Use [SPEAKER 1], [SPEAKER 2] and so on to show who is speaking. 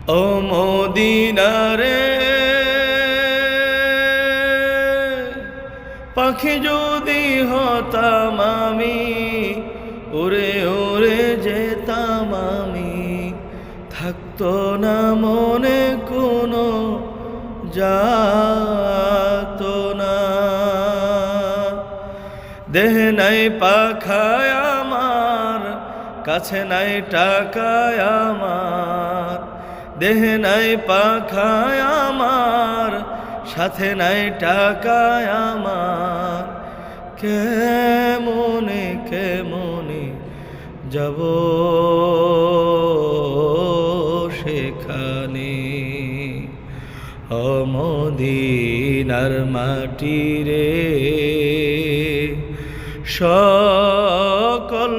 [SPEAKER 1] ও মদিনারে পাখি যদি হতাম আমি, উড়ে উড়ে যেতাম আমি, থাকতো না মনে কোনো যাতনা। দেহে নাই পাখায় আমার, কাছে নাই টাকায় আমার, দেহে নাই পাখায় আমার, সাথে নাই টাকায় আমার, কেমনে কেমনে যাব সেখানে। ও মদিনার মাটি রে, সকল